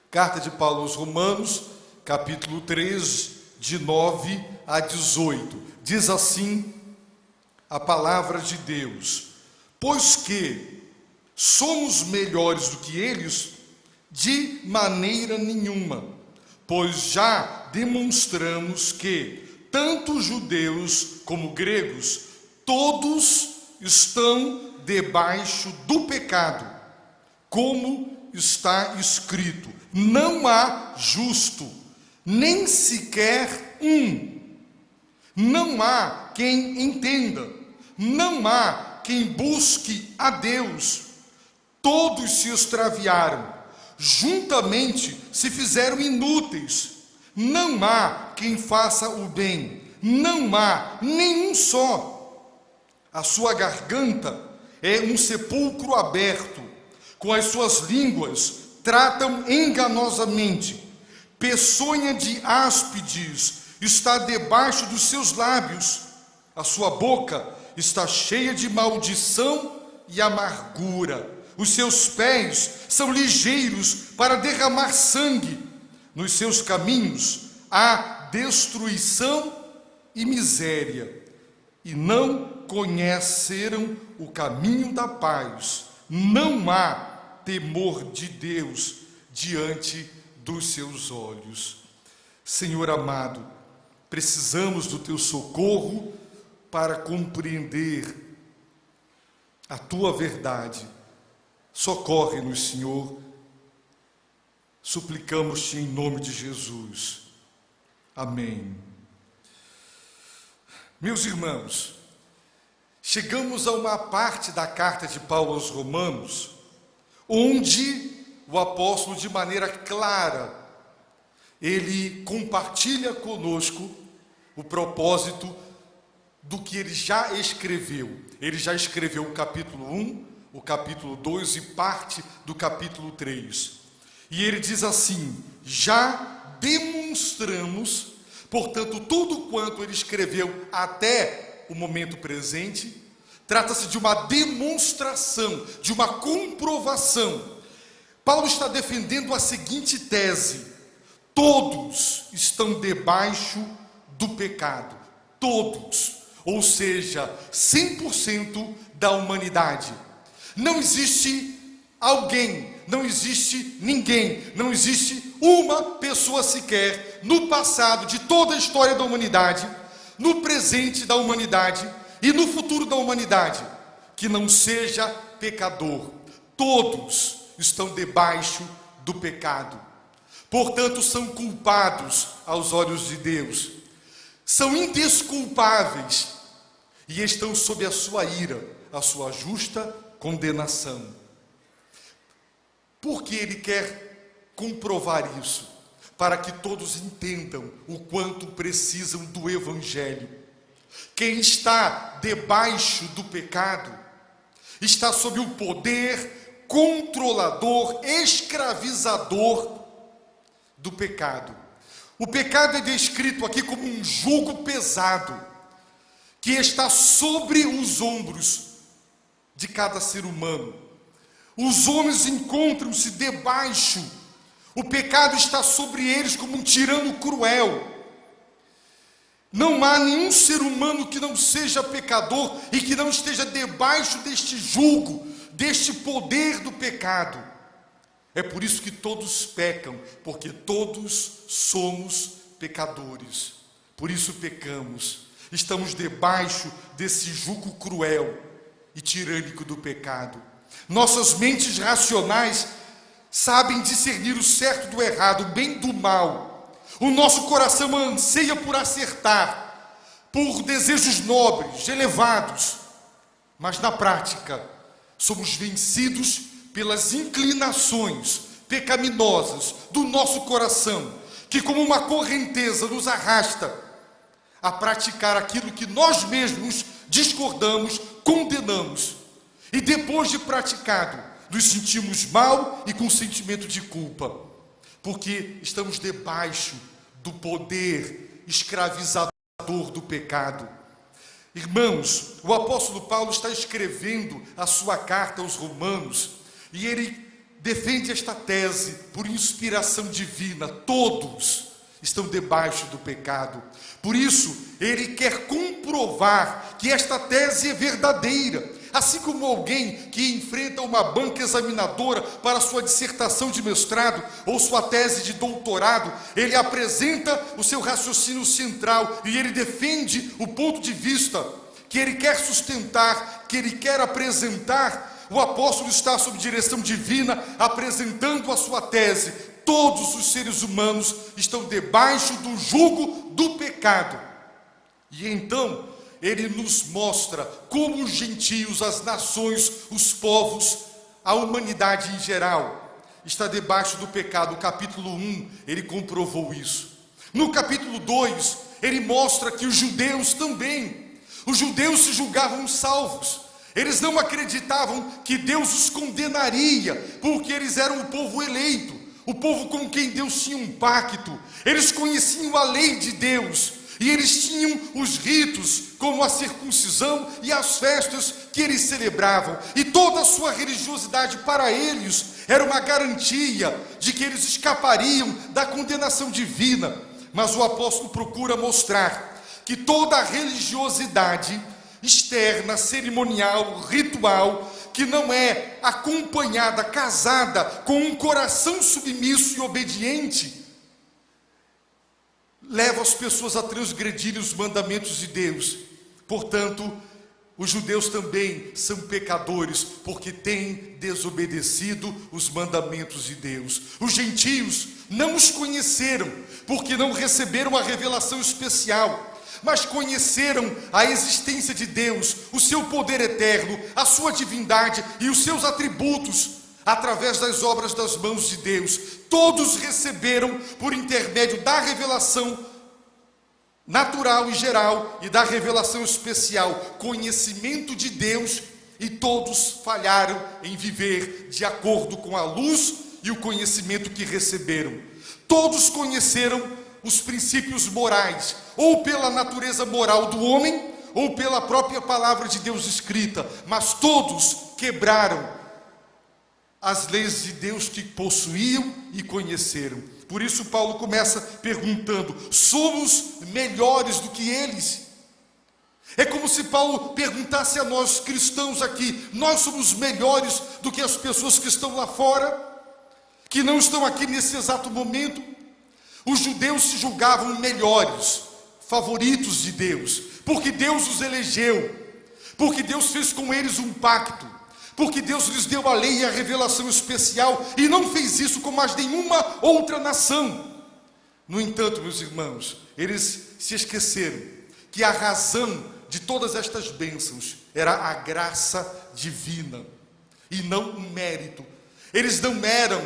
Carta de Paulo aos Romanos, capítulo 3, de 9 a 18. Diz assim a palavra de Deus: pois que somos melhores do que eles? De maneira nenhuma, pois já demonstramos que tanto judeus como gregos, todos estão debaixo do pecado, como está escrito: não há justo, nem sequer um. Não há quem entenda, não há quem busque a Deus. Todos se extraviaram, juntamente se fizeram inúteis. Não há quem faça o bem, não há nenhum só. A sua garganta é um sepulcro aberto, com as suas línguas tratam enganosamente. Peçonha de áspides está debaixo dos seus lábios. A sua boca está cheia de maldição e amargura. Os seus pés são ligeiros para derramar sangue. Nos seus caminhos há destruição e miséria, e não conheceram o caminho da paz. Não há temor de Deus diante dos seus olhos. Senhor amado, precisamos do teu socorro para compreender a tua verdade. Socorre-nos, Senhor. Suplicamos-te em nome de Jesus. Amém. Meus irmãos, chegamos a uma parte da carta de Paulo aos Romanos, onde o apóstolo, de maneira clara, ele compartilha conosco o propósito do que ele já escreveu. Ele já escreveu o capítulo 1, o capítulo 2 e parte do capítulo 3. E ele diz assim: já demonstramos, portanto, tudo quanto ele escreveu até o momento presente, trata-se de uma demonstração, de uma comprovação. Paulo está defendendo a seguinte tese: todos estão debaixo do pecado. Todos, ou seja, 100% da humanidade. Não existe alguém, não existe ninguém, não existe uma pessoa sequer no passado de toda a história da humanidade, no presente da humanidade e no futuro da humanidade, que não seja pecador. Todos estão debaixo do pecado. Portanto, são culpados aos olhos de Deus. São indesculpáveis e estão sob a sua ira, a sua justa condenação. Por que ele quer comprovar isso? Para que todos entendam o quanto precisam do Evangelho. Quem está debaixo do pecado está sob o poder controlador, escravizador do pecado. O pecado é descrito aqui como um jugo pesado que está sobre os ombros de cada ser humano. Os homens encontram-se debaixo. O pecado está sobre eles como um tirano cruel. Não há nenhum ser humano que não seja pecador e que não esteja debaixo deste jugo, deste poder do pecado. É por isso que todos pecam, porque todos somos pecadores. Por isso pecamos. Estamos debaixo desse jugo cruel e tirânico do pecado. Nossas mentes racionais sabem discernir o certo do errado, o bem do mal. O nosso coração anseia por acertar, por desejos nobres, elevados. Mas na prática, somos vencidos pelas inclinações pecaminosas do nosso coração, que como uma correnteza nos arrasta a praticar aquilo que nós mesmos discordamos, condenamos. E depois de praticado, nos sentimos mal e com sentimento de culpa, porque estamos debaixo do poder escravizador do pecado. Irmãos, o apóstolo Paulo está escrevendo a sua carta aos Romanos, e ele defende esta tese por inspiração divina. Todos estão debaixo do pecado. Por isso, ele quer comprovar que esta tese é verdadeira. Assim como alguém que enfrenta uma banca examinadora para sua dissertação de mestrado ou sua tese de doutorado, ele apresenta o seu raciocínio central e ele defende o ponto de vista que ele quer sustentar, que ele quer apresentar. O apóstolo está sob direção divina, apresentando a sua tese. Todos os seres humanos estão debaixo do jugo do pecado. E então, ele nos mostra como os gentios, as nações, os povos, a humanidade em geral, está debaixo do pecado. No capítulo 1, ele comprovou isso. No capítulo 2, ele mostra que os judeus também. Os judeus se julgavam salvos. Eles não acreditavam que Deus os condenaria, porque eles eram o povo eleito, o povo com quem Deus tinha um pacto. Eles conheciam a lei de Deus, e eles tinham os ritos, como a circuncisão e as festas que eles celebravam. E toda a sua religiosidade para eles era uma garantia de que eles escapariam da condenação divina. Mas o apóstolo procura mostrar que toda a religiosidade externa, cerimonial, ritual, que não é acompanhada, casada com um coração submisso e obediente, leva as pessoas a transgredirem os mandamentos de Deus. Portanto, os judeus também são pecadores, porque têm desobedecido os mandamentos de Deus. Os gentios não os conheceram, porque não receberam a revelação especial, mas conheceram a existência de Deus, o seu poder eterno, a sua divindade e os seus atributos, através das obras das mãos de Deus. Todos receberam, por intermédio da revelação natural e geral e da revelação especial, conhecimento de Deus, e todos falharam em viver de acordo com a luz e o conhecimento que receberam. Todos conheceram os princípios morais, ou pela natureza moral do homem, ou pela própria palavra de Deus escrita, mas todos quebraram as leis de Deus que possuíam e conheceram. Por isso Paulo começa perguntando: somos melhores do que eles? É como se Paulo perguntasse a nós cristãos aqui: nós somos melhores do que as pessoas que estão lá fora, que não estão aqui nesse exato momento? Os judeus se julgavam melhores, favoritos de Deus, porque Deus os elegeu, porque Deus fez com eles um pacto, porque Deus lhes deu a lei e a revelação especial, e não fez isso com mais nenhuma outra nação. No entanto, meus irmãos, eles se esqueceram que a razão de todas estas bênçãos era a graça divina, e não o mérito. Eles não eram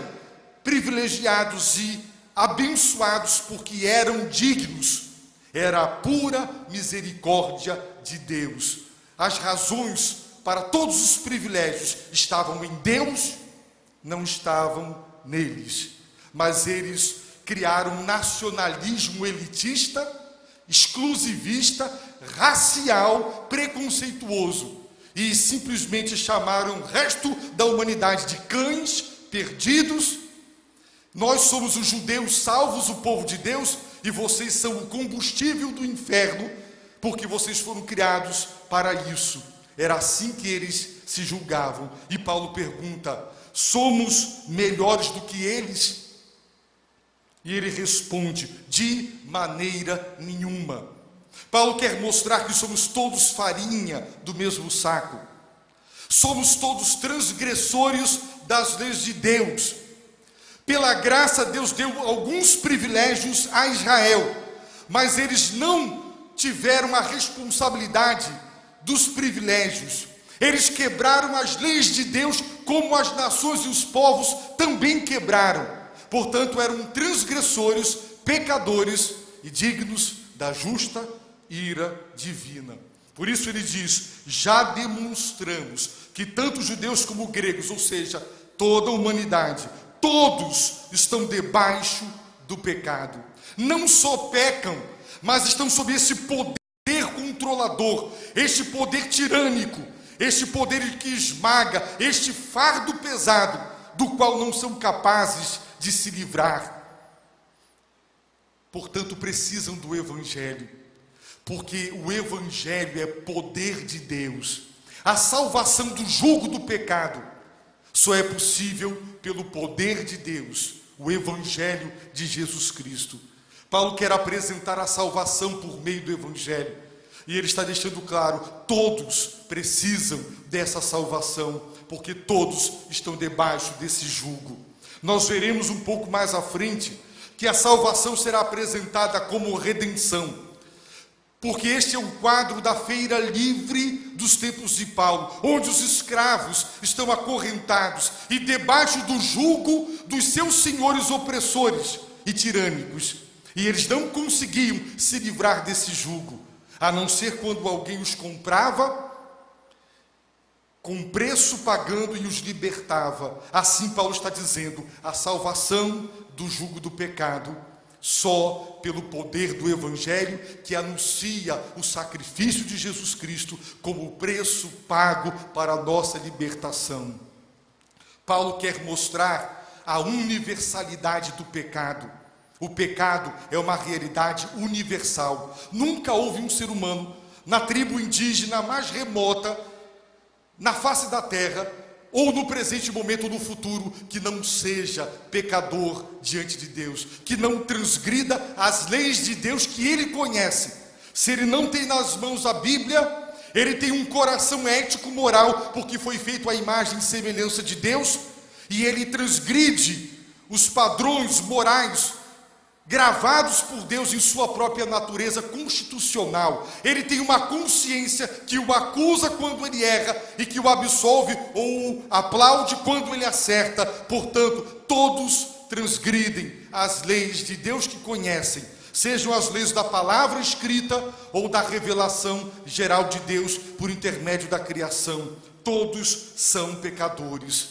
privilegiados e abençoados porque eram dignos, era a pura misericórdia de Deus. As razões para todos os privilégios estavam em Deus, não estavam neles. Mas eles criaram um nacionalismo elitista, exclusivista, racial, preconceituoso, e simplesmente chamaram o resto da humanidade de cães perdidos. Nós somos os judeus salvos, o povo de Deus, e vocês são o combustível do inferno, porque vocês foram criados para isso. Era assim que eles se julgavam. E Paulo pergunta: somos melhores do que eles? E ele responde: de maneira nenhuma. Paulo quer mostrar que somos todos farinha do mesmo saco. Somos todos transgressores das leis de Deus. Pela graça, Deus deu alguns privilégios a Israel, mas eles não tiveram a responsabilidade dos privilégios. Eles quebraram as leis de Deus, como as nações e os povos também quebraram. Portanto, eram transgressores, pecadores e dignos da justa ira divina. Por isso ele diz: já demonstramos que tanto judeus como gregos, ou seja, toda a humanidade, todos estão debaixo do pecado. Não só pecam, mas estão sob esse poder controlador, este poder tirânico, este poder que esmaga, este fardo pesado do qual não são capazes de se livrar. Portanto, precisam do Evangelho, porque o Evangelho é poder de Deus. A salvação do jugo do pecado só é possível pelo poder de Deus, o Evangelho de Jesus Cristo. Paulo quer apresentar a salvação por meio do Evangelho, e ele está deixando claro, todos precisam dessa salvação, porque todos estão debaixo desse jugo. Nós veremos um pouco mais à frente que a salvação será apresentada como redenção, porque este é o quadro da feira livre dos tempos de Paulo, onde os escravos estão acorrentados e debaixo do jugo dos seus senhores opressores e tirânicos, e eles não conseguiam se livrar desse jugo, a não ser quando alguém os comprava com preço pagando e os libertava. Assim Paulo está dizendo, a salvação do jugo do pecado só pelo poder do Evangelho, que anuncia o sacrifício de Jesus Cristo como o preço pago para a nossa libertação. Paulo quer mostrar a universalidade do pecado. O pecado é uma realidade universal. Nunca houve um ser humano na tribo indígena mais remota, na face da terra, ou no presente momento ou no futuro, que não seja pecador diante de Deus, que não transgrida as leis de Deus que ele conhece. Se ele não tem nas mãos a Bíblia, ele tem um coração ético, moral, porque foi feito à imagem e semelhança de Deus, e ele transgride os padrões morais gravados por Deus em sua própria natureza constitucional. Ele tem uma consciência que o acusa quando ele erra e que o absolve ou o aplaude quando ele acerta. Portanto, todos transgridem as leis de Deus que conhecem, sejam as leis da palavra escrita ou da revelação geral de Deus por intermédio da criação. Todos são pecadores.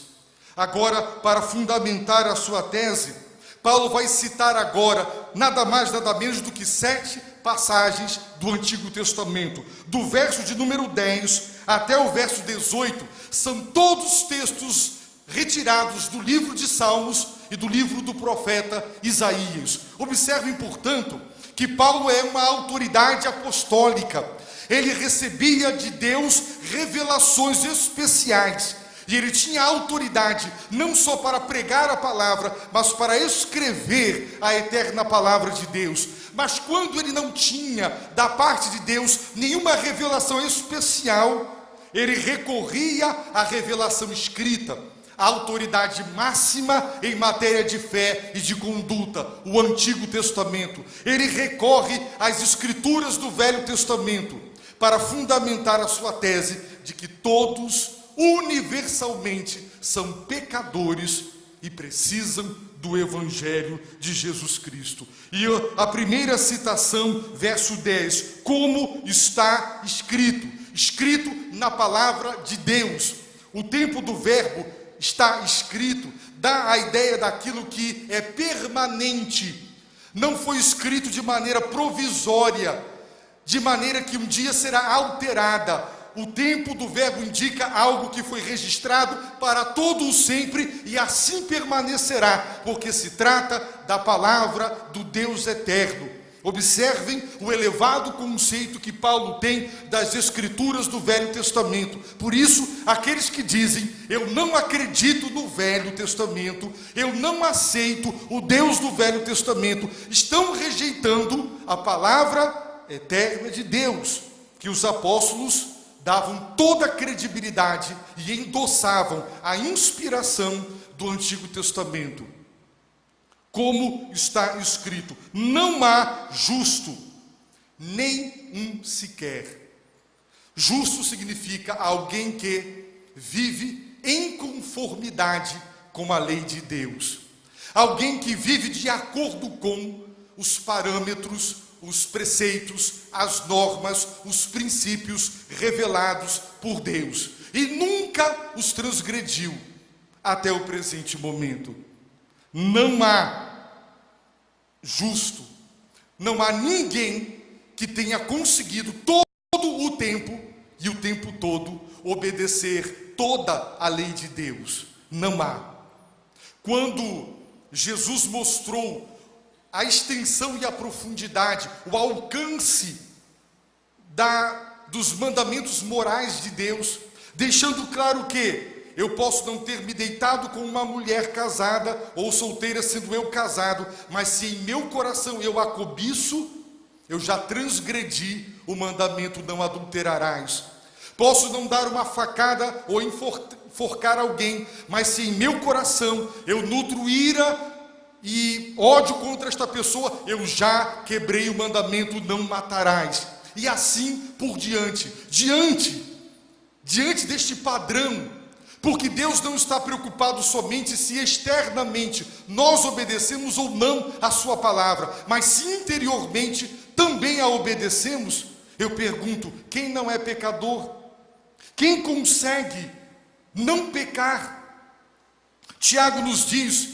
Agora, para fundamentar a sua tese, Paulo vai citar agora nada mais, nada menos do que 7 passagens do Antigo Testamento. Do verso de número 10 até o verso 18, são todos textos retirados do livro de Salmos e do livro do profeta Isaías. Observem, portanto, que Paulo é uma autoridade apostólica. Ele recebia de Deus revelações especiais. E ele tinha autoridade não só para pregar a palavra, mas para escrever a eterna palavra de Deus. Mas quando ele não tinha da parte de Deus nenhuma revelação especial, ele recorria à revelação escrita, a autoridade máxima em matéria de fé e de conduta, o Antigo Testamento. Ele recorre às escrituras do Velho Testamento para fundamentar a sua tese de que todos universalmente são pecadores e precisam do Evangelho de Jesus Cristo. E a primeira citação, verso 10, como está escrito, escrito na palavra de Deus. O tempo do verbo está escrito, dá a ideia daquilo que é permanente, não foi escrito de maneira provisória, de maneira que um dia será alterada. O tempo do verbo indica algo que foi registrado para todo o sempre e assim permanecerá, porque se trata da palavra do Deus eterno. Observem o elevado conceito que Paulo tem das escrituras do Velho Testamento. Por isso, aqueles que dizem, eu não acredito no Velho Testamento, eu não aceito o Deus do Velho Testamento, estão rejeitando a palavra eterna de Deus, que os apóstolos davam toda a credibilidade e endossavam a inspiração do Antigo Testamento. Como está escrito, não há justo, nem um sequer. Justo significa alguém que vive em conformidade com a lei de Deus. Alguém que vive de acordo com os parâmetros, os preceitos, as normas, os princípios revelados por Deus, e nunca os transgrediu até o presente momento. Não há justo, não há ninguém que tenha conseguido todo o tempo e o tempo todo obedecer toda a lei de Deus. Não há. quando Jesus mostrou a extensão e a profundidade, o alcance dos mandamentos morais de Deus, deixando claro que eu posso não ter me deitado com uma mulher casada ou solteira, sendo eu casado, mas se em meu coração eu a cobiço, eu já transgredi o mandamento: não adulterarás. Posso não dar uma facada ou enforcar alguém, mas se em meu coração eu nutro ira e ódio contra esta pessoa, eu já quebrei o mandamento: não matarás. E assim por diante, diante deste padrão, porque Deus não está preocupado somente se externamente nós obedecemos ou não a sua palavra, mas se interiormente também a obedecemos. Eu pergunto: quem não é pecador? Quem consegue não pecar? Tiago nos diz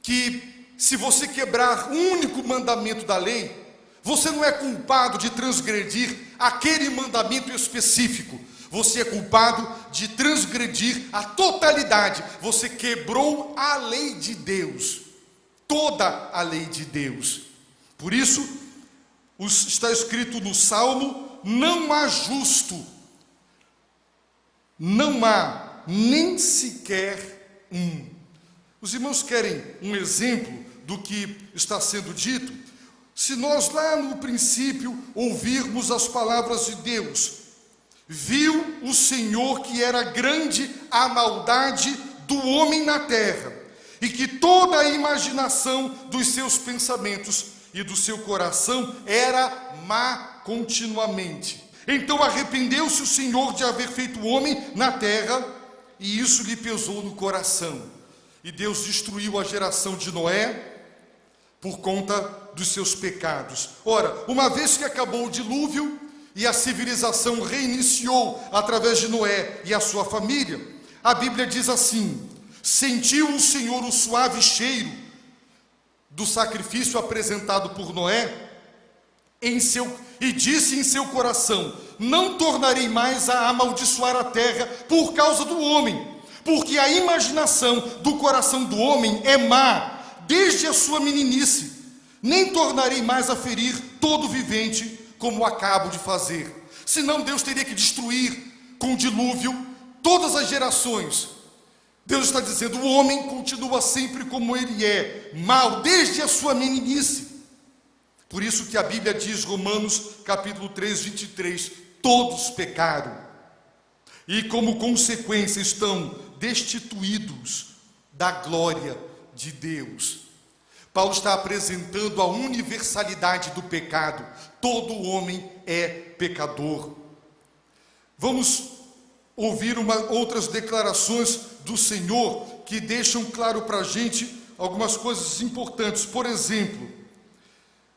que se você quebrar um único mandamento da lei, você não é culpado de transgredir aquele mandamento específico, você é culpado de transgredir a totalidade. Você quebrou a lei de Deus, toda a lei de Deus. Por isso, está escrito no Salmo: não há justo, não há nem sequer um. Os irmãos querem um exemplo do que está sendo dito? Se nós lá no princípio ouvirmos as palavras de Deus: viu o Senhor que era grande a maldade do homem na terra, e que toda a imaginação dos seus pensamentos e do seu coração era má continuamente. Então arrependeu-se o Senhor de haver feito o homem na terra, e isso lhe pesou no coração. E Deus destruiu a geração de Noé por conta dos seus pecados. Ora, uma vez que acabou o dilúvio e a civilização reiniciou através de Noé e a sua família, a Bíblia diz assim: sentiu o Senhor o suave cheiro do sacrifício apresentado por Noé, e disse em seu coração: não tornarei mais a amaldiçoar a terra por causa do homem, porque a imaginação do coração do homem é má desde a sua meninice, nem tornarei mais a ferir todo vivente, como acabo de fazer. Senão Deus teria que destruir com o dilúvio todas as gerações. Deus está dizendo: o homem continua sempre como ele é, mau desde a sua meninice. Por isso que a Bíblia diz, Romanos capítulo 3, 23, todos pecaram, e como consequência estão destituídos da glória de Deus. Paulo está apresentando a universalidade do pecado. Todo homem é pecador. Vamos ouvir outras declarações do Senhor que deixam claro para a gente algumas coisas importantes. Por exemplo: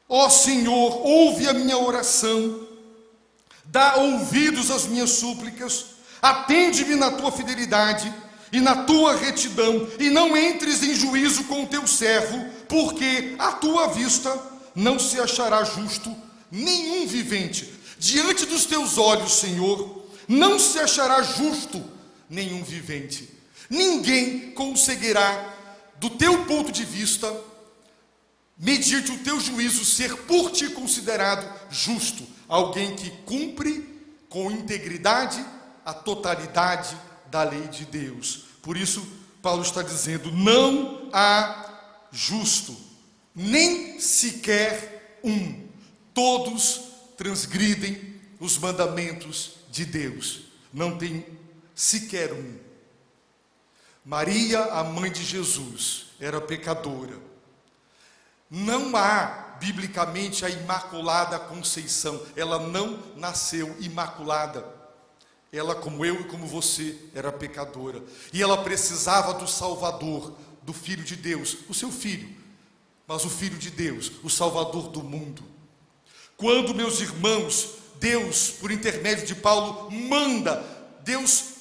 ó Senhor, ouve a minha oração, dá ouvidos às minhas súplicas, atende-me na tua fidelidade e na tua retidão, e não entres em juízo com o teu servo, porque à tua vista não se achará justo nenhum vivente. Diante dos teus olhos, Senhor, não se achará justo nenhum vivente. Ninguém conseguirá, do teu ponto de vista, mediante o teu juízo, ser por ti considerado justo. Alguém que cumpre com integridade a totalidade da lei de Deus. Por isso, Paulo está dizendo: não há justo, nem sequer um. Todos transgridem os mandamentos de Deus. Não tem sequer um. Maria, a mãe de Jesus, era pecadora. Não há, biblicamente, a Imaculada Conceição. Ela não nasceu imaculada. Ela, como eu e como você, era pecadora. E ela precisava do Salvador, do Filho de Deus, o seu Filho, mas o Filho de Deus, o Salvador do mundo. Quando, meus irmãos, Deus, por intermédio de Paulo,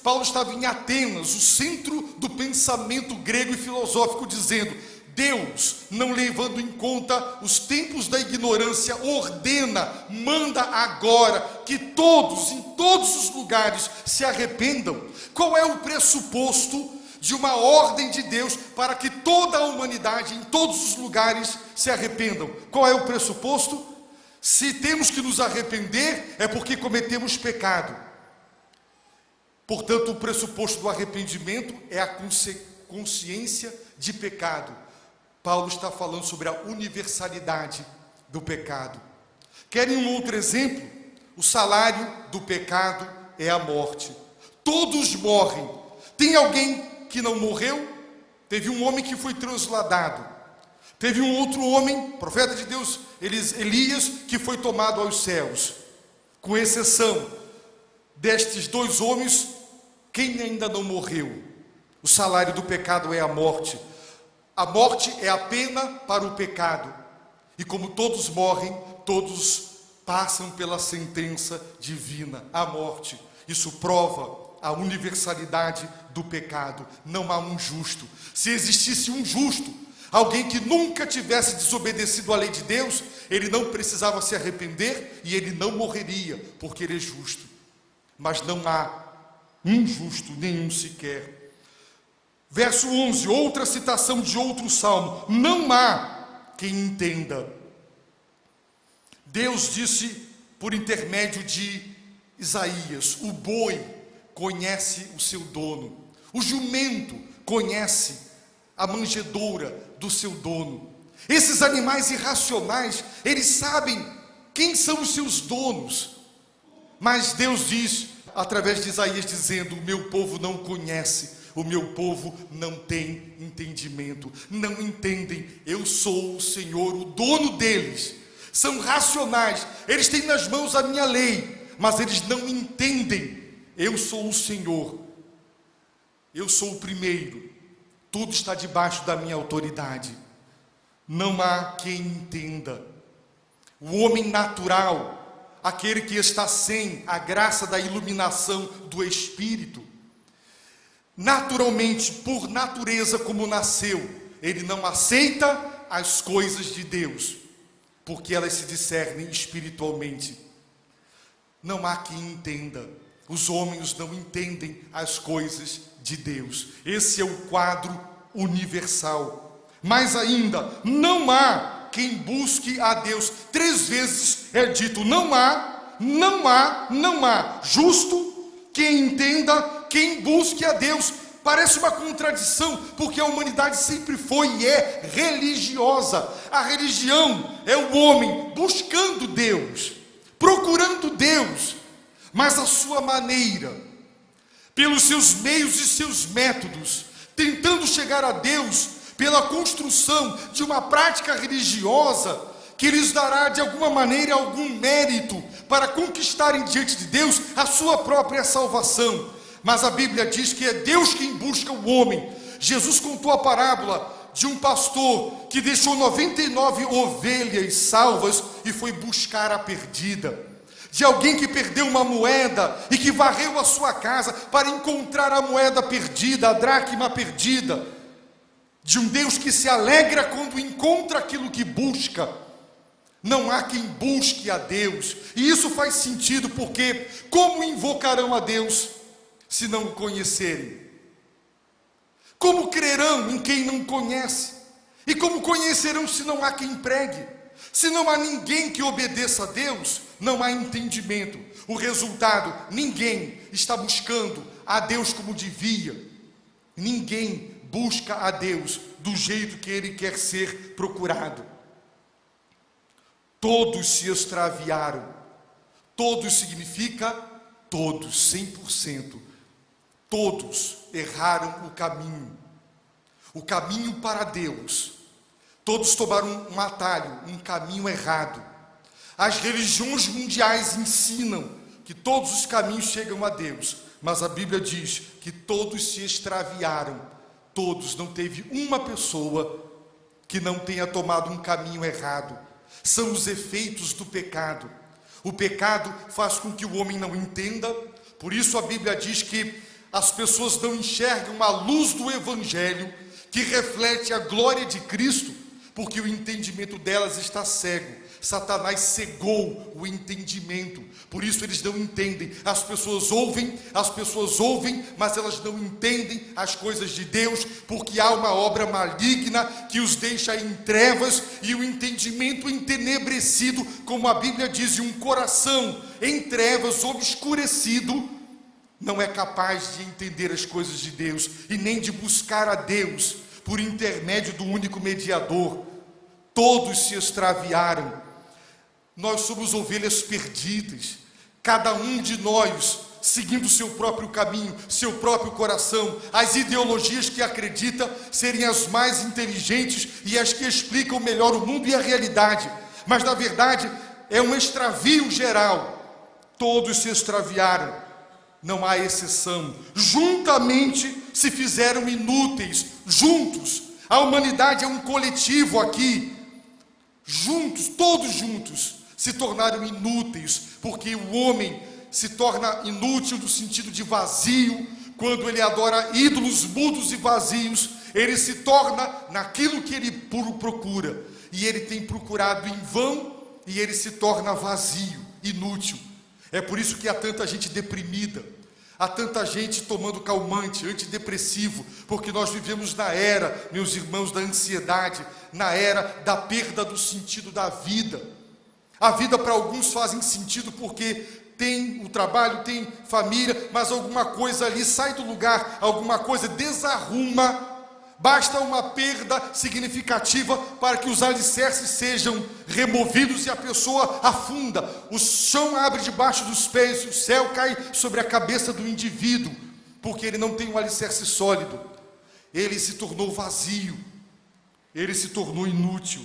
Paulo estava em Atenas, o centro do pensamento grego e filosófico, dizendo: Deus, não levando em conta os tempos da ignorância, ordena, manda agora que todos, em todos os lugares, se arrependam. Qual é o pressuposto de uma ordem de Deus para que toda a humanidade, em todos os lugares, se arrependam. Qual é o pressuposto? Se temos que nos arrepender, é porque cometemos pecado. Portanto, o pressuposto do arrependimento é a consciência de pecado. Paulo está falando sobre a universalidade do pecado. Querem um outro exemplo? O salário do pecado é a morte. Todos morrem. Tem alguém que não morreu? Teve um homem que foi transladado. Teve um outro homem, profeta de Deus, Elias, que foi tomado aos céus. Com exceção destes dois homens, quem ainda não morreu? O salário do pecado é a morte. A morte é a pena para o pecado. E como todos morrem, todos passam pela sentença divina, a morte. Isso prova a universalidade do pecado. Não há um justo. Se existisse um justo, alguém que nunca tivesse desobedecido à lei de Deus, ele não precisava se arrepender e ele não morreria, porque ele é justo. Mas não há um justo, nenhum sequer. Verso 11, outra citação de outro salmo: não há quem entenda. Deus disse por intermédio de Isaías: o boi conhece o seu dono, o jumento conhece a manjedoura do seu dono. Esses animais irracionais, eles sabem quem são os seus donos. Mas Deus diz, através de Isaías, dizendo: o meu povo não conhece, o meu povo não tem entendimento, não entendem. Eu sou o Senhor, o dono deles. São racionais, eles têm nas mãos a minha lei, mas eles não entendem. Eu sou o Senhor, eu sou o primeiro, tudo está debaixo da minha autoridade. Não há quem entenda. O homem natural, aquele que está sem a graça da iluminação do Espírito, naturalmente, por natureza como nasceu, ele não aceita as coisas de Deus, porque elas se discernem espiritualmente. Não há quem entenda. Os homens não entendem as coisas de Deus. Esse é o quadro universal. Mais ainda, não há quem busque a Deus. 3 vezes é dito: não há, não há, não há justo quem entenda, quem busque a Deus. Parece uma contradição, porque a humanidade sempre foi e é religiosa. A religião é o homem buscando Deus, procurando Deus, mas a sua maneira, pelos seus meios e seus métodos, tentando chegar a Deus pela construção de uma prática religiosa que lhes dará de alguma maneira algum mérito para conquistarem diante de Deus a sua própria salvação. Mas a Bíblia diz que é Deus quem busca o homem. Jesus contou a parábola de um pastor que deixou 99 ovelhas salvas e foi buscar a perdida. De alguém que perdeu uma moeda e que varreu a sua casa para encontrar a moeda perdida, a dracma perdida. De um Deus que se alegra quando encontra aquilo que busca. Não há quem busque a Deus. E isso faz sentido, porque como invocarão a Deus se não o conhecerem? Como crerão em quem não conhece? E como conhecerão se não há quem pregue? Se não há ninguém que obedeça a Deus, não há entendimento. O resultado: ninguém está buscando a Deus como devia. Ninguém busca a Deus do jeito que ele quer ser procurado. Todos se extraviaram. Todos significa todos, 100%. Todos erraram o caminho para Deus. Todos tomaram um atalho, um caminho errado. As religiões mundiais ensinam que todos os caminhos chegam a Deus, mas a Bíblia diz que todos se extraviaram. Todos, não teve uma pessoa que não tenha tomado um caminho errado. São os efeitos do pecado. O pecado faz com que o homem não entenda. Por isso a Bíblia diz que as pessoas não enxergam a luz do Evangelho, que reflete a glória de Cristo, porque o entendimento delas está cego. Satanás cegou o entendimento, por isso eles não entendem. As pessoas ouvem, mas elas não entendem as coisas de Deus, porque há uma obra maligna que os deixa em trevas e o entendimento entenebrecido, como a Bíblia diz, e um coração em trevas, obscurecido, não é capaz de entender as coisas de Deus e nem de buscar a Deus por intermédio do único mediador. Todos se extraviaram. Nós somos ovelhas perdidas, cada um de nós seguindo seu próprio caminho, seu próprio coração, as ideologias que acredita serem as mais inteligentes e as que explicam melhor o mundo e a realidade, mas na verdade é um extravio geral. Todos se extraviaram, não há exceção, juntamente se fizeram inúteis, juntos. A humanidade é um coletivo aqui, juntos, todos juntos se tornaram inúteis, porque o homem se torna inútil no sentido de vazio. Quando ele adora ídolos mudos e vazios, ele se torna naquilo que ele procura, e ele tem procurado em vão, e ele se torna vazio, inútil. É por isso que há tanta gente deprimida, há tanta gente tomando calmante, antidepressivo, porque nós vivemos na era, meus irmãos, da ansiedade, na era da perda do sentido da vida. A vida para alguns faz sentido porque tem o trabalho, tem família, mas alguma coisa ali sai do lugar, alguma coisa desarruma. Basta uma perda significativa para que os alicerces sejam removidos e a pessoa afunda. O chão abre debaixo dos pés, o céu cai sobre a cabeça do indivíduo, porque ele não tem um alicerce sólido. Ele se tornou vazio, ele se tornou inútil.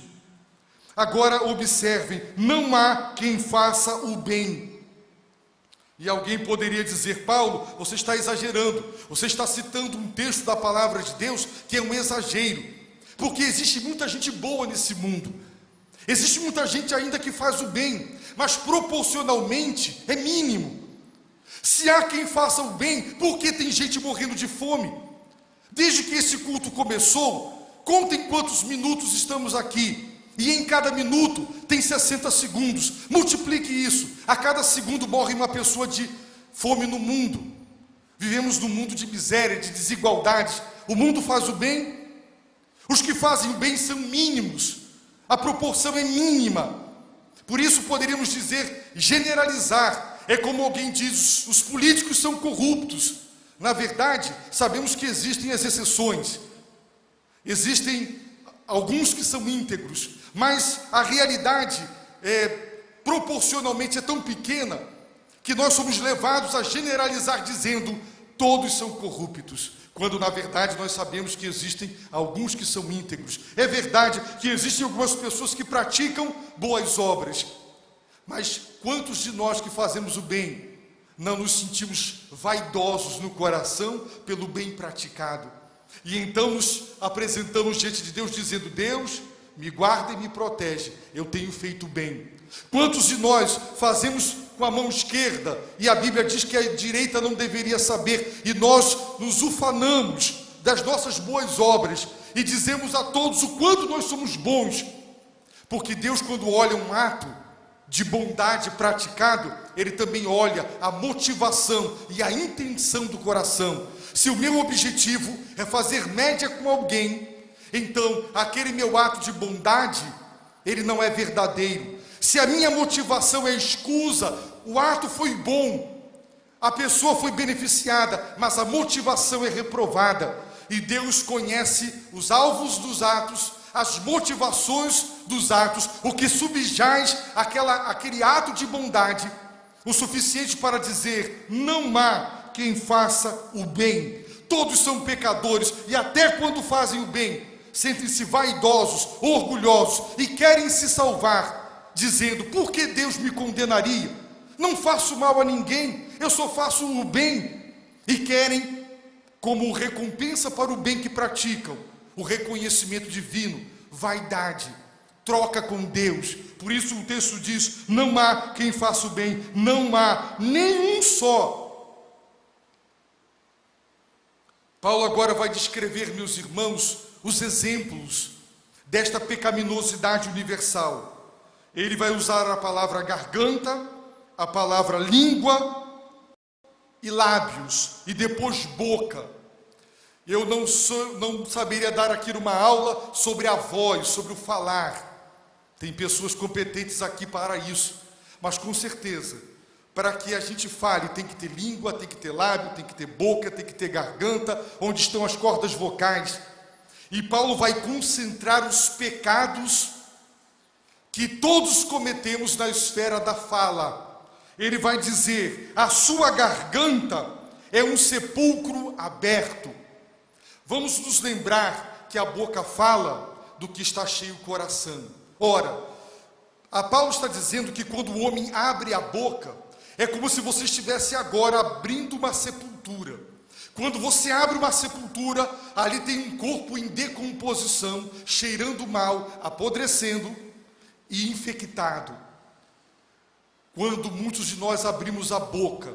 Agora observem, não há quem faça o bem. E alguém poderia dizer: Paulo, você está exagerando, você está citando um texto da palavra de Deus que é um exagero, porque existe muita gente boa nesse mundo, existe muita gente ainda que faz o bem, mas proporcionalmente é mínimo. Se há quem faça o bem, por que tem gente morrendo de fome? Desde que esse culto começou, contem quantos minutos estamos aqui. E em cada minuto tem 60 segundos. Multiplique isso. A cada segundo morre uma pessoa de fome no mundo. Vivemos num mundo de miséria, de desigualdade. O mundo faz o bem. Os que fazem o bem são mínimos. A proporção é mínima. Por isso poderíamos dizer, generalizar. É como alguém diz, os políticos são corruptos. Na verdade, sabemos que existem as exceções. Existem alguns que são íntegros, mas a realidade proporcionalmente é tão pequena que nós somos levados a generalizar dizendo todos são corruptos, quando na verdade nós sabemos que existem alguns que são íntegros. É verdade que existem algumas pessoas que praticam boas obras, mas quantos de nós que fazemos o bem não nos sentimos vaidosos no coração pelo bem praticado? E então nos apresentamos diante de Deus dizendo: Deus, me guarda e me protege, eu tenho feito bem. Quantos de nós fazemos com a mão esquerda, e a Bíblia diz que a direita não deveria saber, e nós nos ufanamos das nossas boas obras, e dizemos a todos o quanto nós somos bons, porque Deus, quando olha um ato de bondade praticado, Ele também olha a motivação e a intenção do coração. Se o meu objetivo é fazer média com alguém, então aquele meu ato de bondade, ele não é verdadeiro. Se a minha motivação é escusa, o ato foi bom, a pessoa foi beneficiada, mas a motivação é reprovada. E Deus conhece os alvos dos atos, as motivações dos atos, o que subjaz aquele ato de bondade, o suficiente para dizer: não há quem faça o bem. Todos são pecadores, e até quando fazem o bem, sentem-se vaidosos, orgulhosos, e querem se salvar, dizendo: por que Deus me condenaria? Não faço mal a ninguém, eu só faço o bem. E querem, como recompensa para o bem que praticam, o reconhecimento divino, vaidade, troca com Deus. Por isso o texto diz: não há quem faça o bem, não há nenhum só. Paulo agora vai descrever, meus irmãos, os exemplos desta pecaminosidade universal. Ele vai usar a palavra garganta, a palavra língua e lábios, e depois boca. Eu não saberia dar aqui uma aula sobre a voz, sobre o falar. Tem pessoas competentes aqui para isso, mas com certeza, para que a gente fale, tem que ter língua, tem que ter lábio, tem que ter boca, tem que ter garganta, onde estão as cordas vocais. E Paulo vai concentrar os pecados que todos cometemos na esfera da fala. Ele vai dizer: a sua garganta é um sepulcro aberto. Vamos nos lembrar que a boca fala do que está cheio o coração. Ora, a Paulo está dizendo que quando o homem abre a boca, é como se você estivesse agora abrindo uma sepultura. Quando você abre uma sepultura, ali tem um corpo em decomposição, cheirando mal, apodrecendo e infectado. Quando muitos de nós abrimos a boca,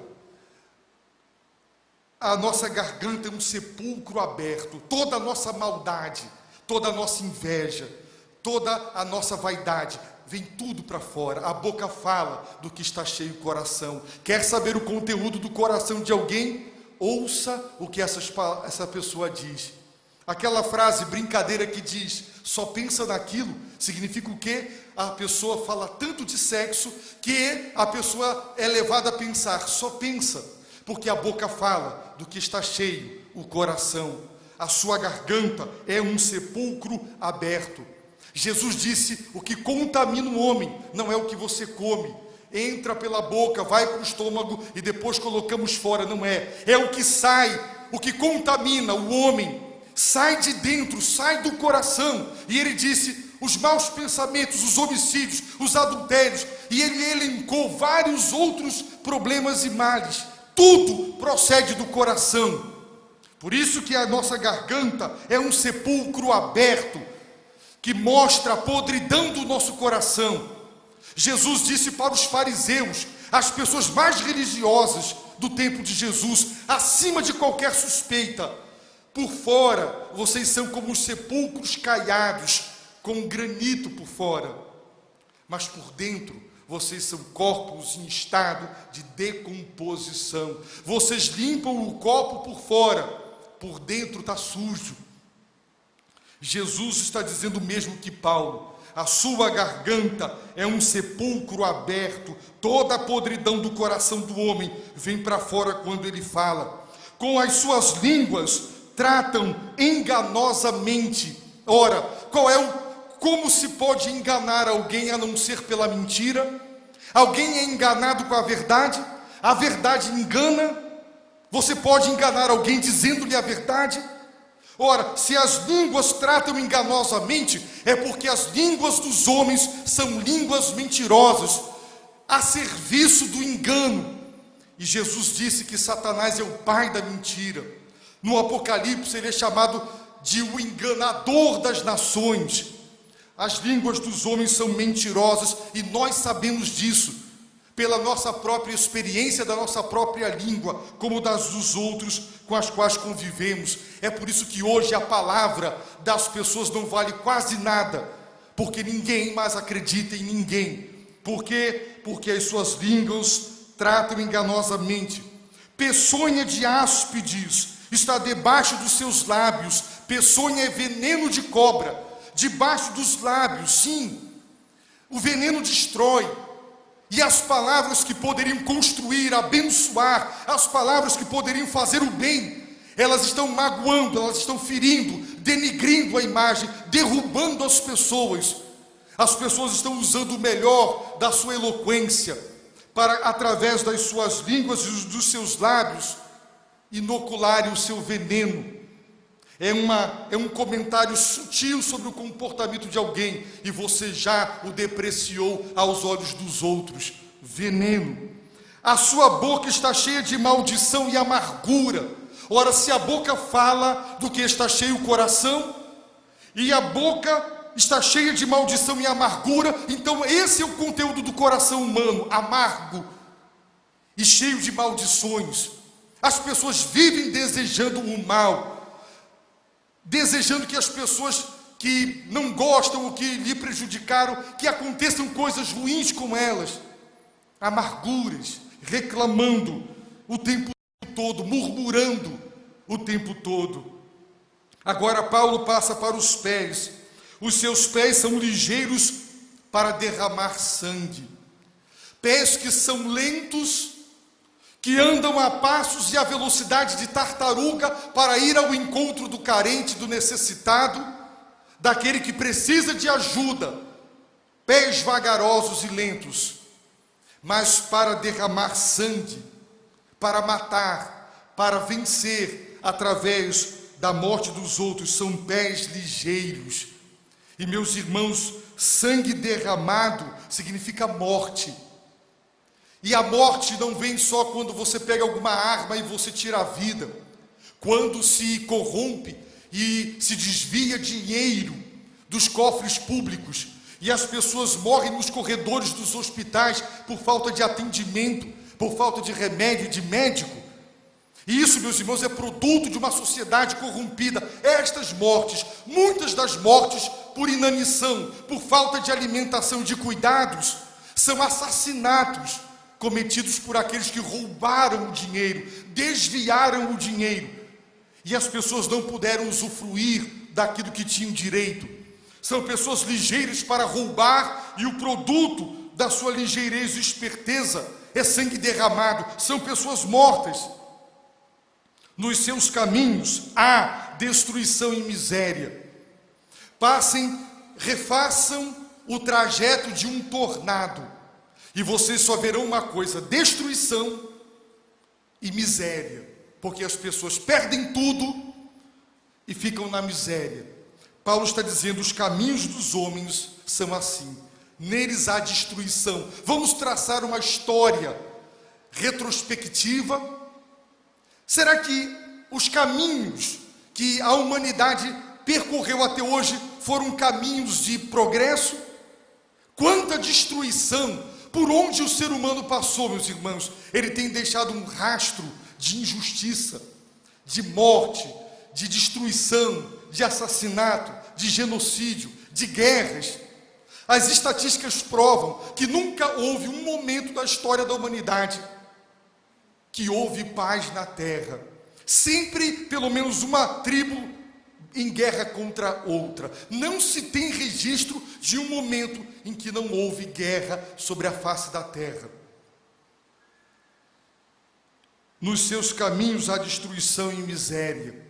a nossa garganta é um sepulcro aberto. Toda a nossa maldade, toda a nossa inveja, toda a nossa vaidade, vem tudo para fora. A boca fala do que está cheio o coração. Quer saber o conteúdo do coração de alguém? Ouça o que essa pessoa diz. Aquela frase brincadeira que diz: só pensa naquilo, significa o quê? A pessoa fala tanto de sexo que a pessoa é levada a pensar, só pensa, porque a boca fala do que está cheio o coração. A sua garganta é um sepulcro aberto. Jesus disse: o que contamina o homem não é o que você come, entra pela boca, vai para o estômago e depois colocamos fora. Não é, é o que sai. O que contamina o homem sai de dentro, sai do coração. E ele disse: os maus pensamentos, os homicídios, os adultérios, e ele elencou vários outros problemas e males. Tudo procede do coração. Por isso que a nossa garganta é um sepulcro aberto, que mostra a podridão do nosso coração. Jesus disse para os fariseus, as pessoas mais religiosas do tempo de Jesus, acima de qualquer suspeita: por fora vocês são como os sepulcros caiados, com granito por fora, mas por dentro vocês são corpos em estado de decomposição. Vocês limpam o copo por fora, por dentro está sujo. Jesus está dizendo o mesmo que Paulo: a sua garganta é um sepulcro aberto. Toda a podridão do coração do homem vem para fora quando ele fala. Com as suas línguas tratam enganosamente. Ora, como se pode enganar alguém a não ser pela mentira? Alguém é enganado com a verdade? A verdade engana? Você pode enganar alguém dizendo-lhe a verdade? Ora, se as línguas tratam enganosamente, é porque as línguas dos homens são línguas mentirosas, a serviço do engano. E Jesus disse que Satanás é o pai da mentira. No Apocalipse ele é chamado de o enganador das nações. As línguas dos homens são mentirosas e nós sabemos disso, pela nossa própria experiência da nossa própria língua, como das dos outros com as quais convivemos. É por isso que hoje a palavra das pessoas não vale quase nada, porque ninguém mais acredita em ninguém. Por quê? Porque as suas línguas tratam enganosamente. Peçonha de áspides está debaixo dos seus lábios. Peçonha é veneno de cobra. Debaixo dos lábios, sim, o veneno destrói. E as palavras que poderiam construir, abençoar, as palavras que poderiam fazer o bem, elas estão magoando, elas estão ferindo, denigrindo a imagem, derrubando as pessoas. As pessoas estão usando o melhor da sua eloquência para, através das suas línguas e dos seus lábios, inocularem o seu veneno. É um comentário sutil sobre o comportamento de alguém e você já o depreciou aos olhos dos outros. Veneno. A sua boca está cheia de maldição e amargura. Ora, se a boca fala do que está cheio o coração, e a boca está cheia de maldição e amargura, então esse é o conteúdo do coração humano, amargo e cheio de maldições. As pessoas vivem desejando o mal, desejando que as pessoas que não gostam ou que lhe prejudicaram, que aconteçam coisas ruins com elas, amarguras, reclamando o tempo todo, murmurando o tempo todo. Agora Paulo passa para os pés. Os seus pés são ligeiros para derramar sangue. Pés que são lentos, que andam a passos e a velocidade de tartaruga para ir ao encontro do carente, do necessitado, daquele que precisa de ajuda. Pés vagarosos e lentos, mas para derramar sangue, para matar, para vencer através da morte dos outros. São pés ligeiros. E meus irmãos, sangue derramado significa morte. E a morte não vem só quando você pega alguma arma e você tira a vida. Quando se corrompe e se desvia dinheiro dos cofres públicos e as pessoas morrem nos corredores dos hospitais por falta de atendimento, por falta de remédio, de médico. E isso, meus irmãos, é produto de uma sociedade corrompida. Estas mortes, muitas das mortes por inanição, por falta de alimentação, de cuidados, são assassinatos cometidos por aqueles que roubaram o dinheiro, desviaram o dinheiro, e as pessoas não puderam usufruir daquilo que tinham direito. São pessoas ligeiras para roubar, e o produto da sua ligeireza e esperteza é sangue derramado. São pessoas mortas. Nos seus caminhos há destruição e miséria. Refaçam o trajeto de um tornado, e vocês só verão uma coisa: destruição e miséria, porque as pessoas perdem tudo e ficam na miséria. Paulo está dizendo: os caminhos dos homens são assim, neles há destruição. Vamos traçar uma história retrospectiva. Será que os caminhos que a humanidade percorreu até hoje foram caminhos de progresso? Quanta destruição! Por onde o ser humano passou, meus irmãos, ele tem deixado um rastro de injustiça, de morte, de destruição, de assassinato, de genocídio, de guerras. As estatísticas provam que nunca houve um momento da história da humanidade que houve paz na terra. Sempre, pelo menos uma tribo em guerra contra outra. Não se tem registro de um momento em que não houve guerra sobre a face da terra. Nos seus caminhos há destruição e miséria,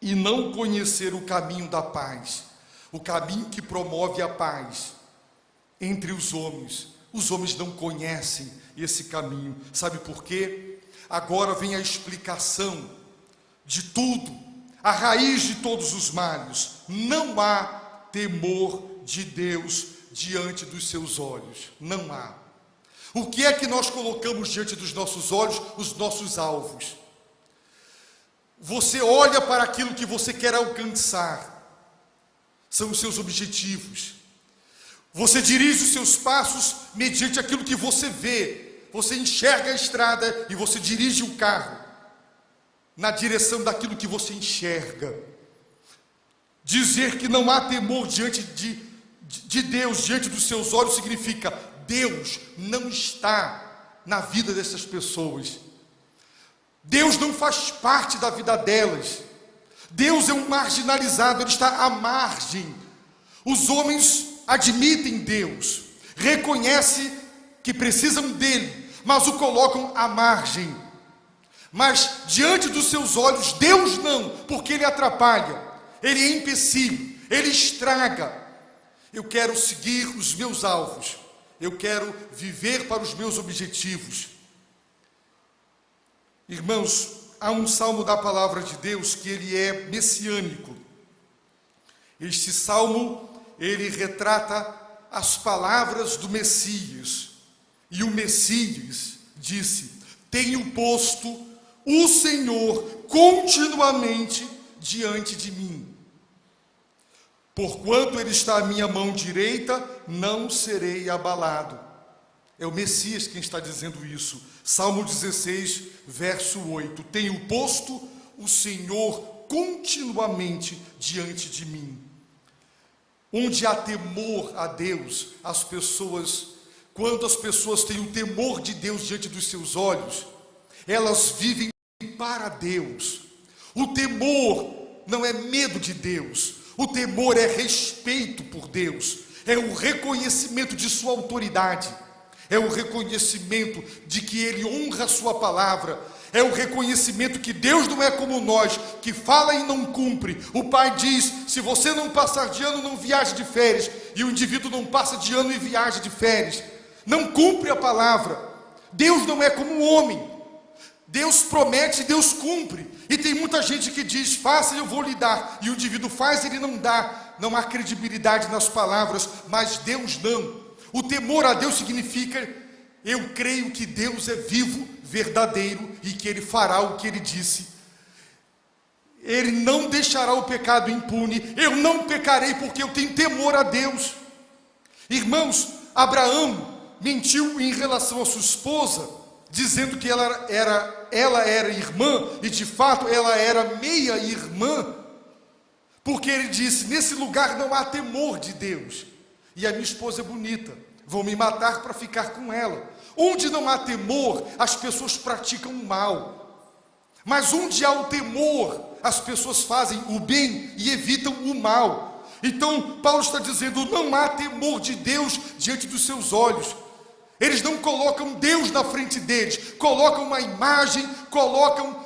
e não conhecer o caminho da paz, o caminho que promove a paz entre os homens. Os homens não conhecem esse caminho. Sabe por quê? Agora vem a explicação de tudo. A raiz de todos os males: não há temor de Deus diante dos seus olhos. Não há. O que é que nós colocamos diante dos nossos olhos? Os nossos alvos. Você olha para aquilo que você quer alcançar, são os seus objetivos. Você dirige os seus passos mediante aquilo que você vê. Você enxerga a estrada e você dirige o carro na direção daquilo que você enxerga. Dizer que não há temor diante de Deus, diante dos seus olhos, significa: Deus não está na vida dessas pessoas. Deus não faz parte da vida delas. Deus é um marginalizado, Ele está à margem. Os homens admitem Deus, reconhecem que precisam dEle, mas o colocam à margem. Mas diante dos seus olhos, Deus não, porque Ele atrapalha, Ele é empecilho, Ele estraga. Eu quero seguir os meus alvos, eu quero viver para os meus objetivos. Irmãos, há um salmo da palavra de Deus que ele é messiânico. Este salmo, ele retrata as palavras do Messias. E o Messias disse: tenho posto o Senhor continuamente diante de mim. Porquanto Ele está à minha mão direita, não serei abalado. É o Messias quem está dizendo isso. Salmo 16, verso 8. Tenho posto o Senhor continuamente diante de mim. onde há temor a Deus, quando as pessoas têm o temor de Deus diante dos seus olhos, elas vivem para Deus. O temor não é medo de Deus, o temor é respeito por Deus, é o reconhecimento de sua autoridade, é o reconhecimento de que Ele honra a sua palavra, é o reconhecimento que Deus não é como nós, que fala e não cumpre. O pai diz: se você não passar de ano, não viaje de férias, e o indivíduo não passa de ano e viaja de férias, não cumpre a palavra. Deus não é como o homem, Deus promete e Deus cumpre. E tem muita gente que diz: faça e eu vou lhe dar, e o indivíduo faz e ele não dá. Não há credibilidade nas palavras, mas Deus não. O temor a Deus significa: eu creio que Deus é vivo, verdadeiro, e que Ele fará o que Ele disse. Ele não deixará o pecado impune. Eu não pecarei porque eu tenho temor a Deus. Irmãos, Abraão mentiu em relação à sua esposa, dizendo que ela era irmã, e de fato ela era meia-irmã, porque ele disse: nesse lugar não há temor de Deus, e a minha esposa é bonita, vou me matar para ficar com ela. Onde não há temor, as pessoas praticam o mal, mas onde há o temor, as pessoas fazem o bem e evitam o mal. Então Paulo está dizendo: não há temor de Deus diante dos seus olhos. Eles não colocam Deus na frente deles, colocam uma imagem, colocam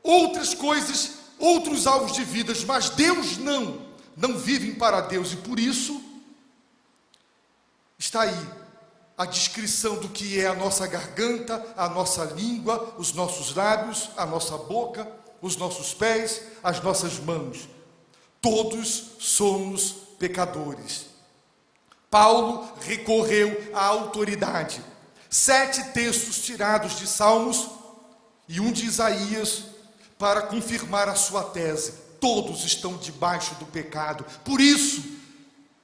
outras coisas, outros alvos de vidas, mas Deus não vivem para Deus. E por isso está aí a descrição do que é a nossa garganta, a nossa língua, os nossos lábios, a nossa boca, os nossos pés, as nossas mãos. Todos somos pecadores. Paulo recorreu à autoridade. 7 textos tirados de Salmos e um de Isaías para confirmar a sua tese. Todos estão debaixo do pecado. Por isso,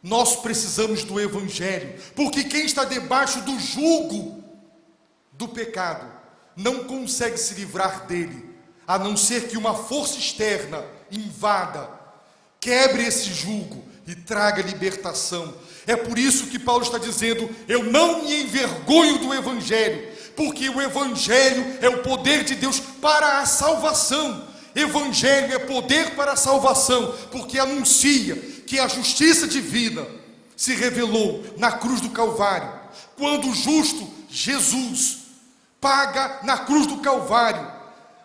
nós precisamos do Evangelho, porque quem está debaixo do jugo do pecado não consegue se livrar dele, a não ser que uma força externa invada, quebre esse jugo e traga libertação. É por isso que Paulo está dizendo: eu não me envergonho do Evangelho, porque o Evangelho é o poder de Deus para a salvação. Evangelho é poder para a salvação, porque anuncia que a justiça divina se revelou na cruz do Calvário, quando o justo Jesus paga na cruz do Calvário,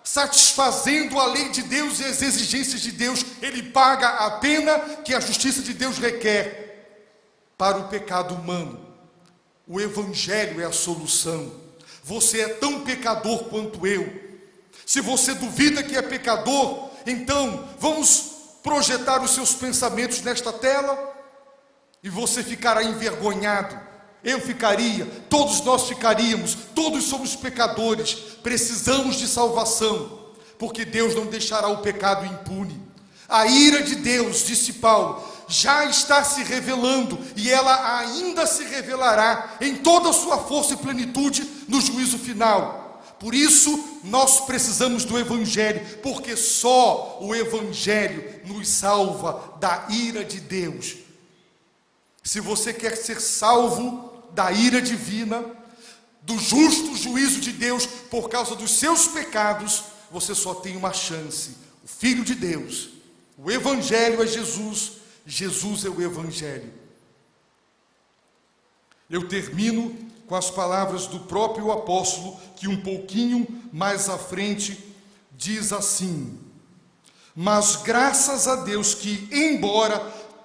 satisfazendo a lei de Deus e as exigências de Deus. Ele paga a pena que a justiça de Deus requer para o pecado humano. O Evangelho é a solução. Você é tão pecador quanto eu. Se você duvida que é pecador, então vamos projetar os seus pensamentos nesta tela e você ficará envergonhado. Eu ficaria, todos nós ficaríamos, todos somos pecadores, precisamos de salvação, porque Deus não deixará o pecado impune. A ira de Deus, disse Paulo, já está se revelando, e ela ainda se revelará em toda a sua força e plenitude no juízo final. Por isso, nós precisamos do Evangelho, porque só o Evangelho nos salva da ira de Deus. Se você quer ser salvo da ira divina, do justo juízo de Deus por causa dos seus pecados, você só tem uma chance: o Filho de Deus. O Evangelho é Jesus, Jesus é o Evangelho. Eu termino com as palavras do próprio apóstolo, que um pouquinho mais à frente diz assim: mas graças a Deus que, embora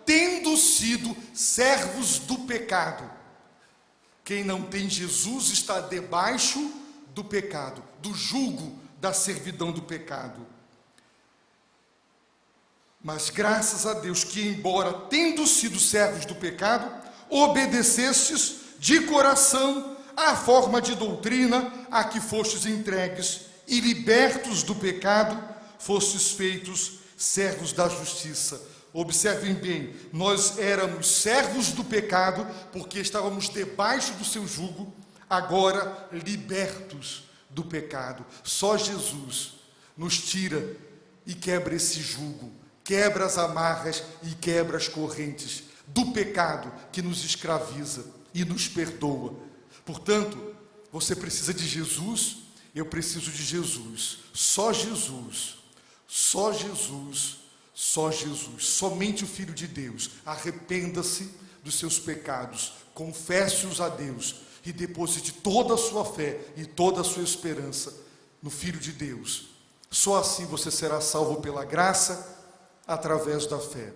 tendo sido servos do pecado, quem não tem Jesus está debaixo do pecado, do jugo da servidão do pecado. Mas graças a Deus que, embora tendo sido servos do pecado, obedecestes de coração à forma de doutrina a que fostes entregues, e libertos do pecado, fostes feitos servos da justiça. Observem bem, nós éramos servos do pecado, porque estávamos debaixo do seu jugo, agora libertos do pecado. Só Jesus nos tira e quebra esse jugo, quebra as amarras e quebra as correntes do pecado que nos escraviza e nos perdoa. Portanto, você precisa de Jesus, eu preciso de Jesus. Só Jesus, só Jesus, só Jesus. Somente o Filho de Deus. Arrependa-se dos seus pecados, confesse-os a Deus e deposite toda a sua fé e toda a sua esperança no Filho de Deus. Só assim você será salvo pela graça, através da fé.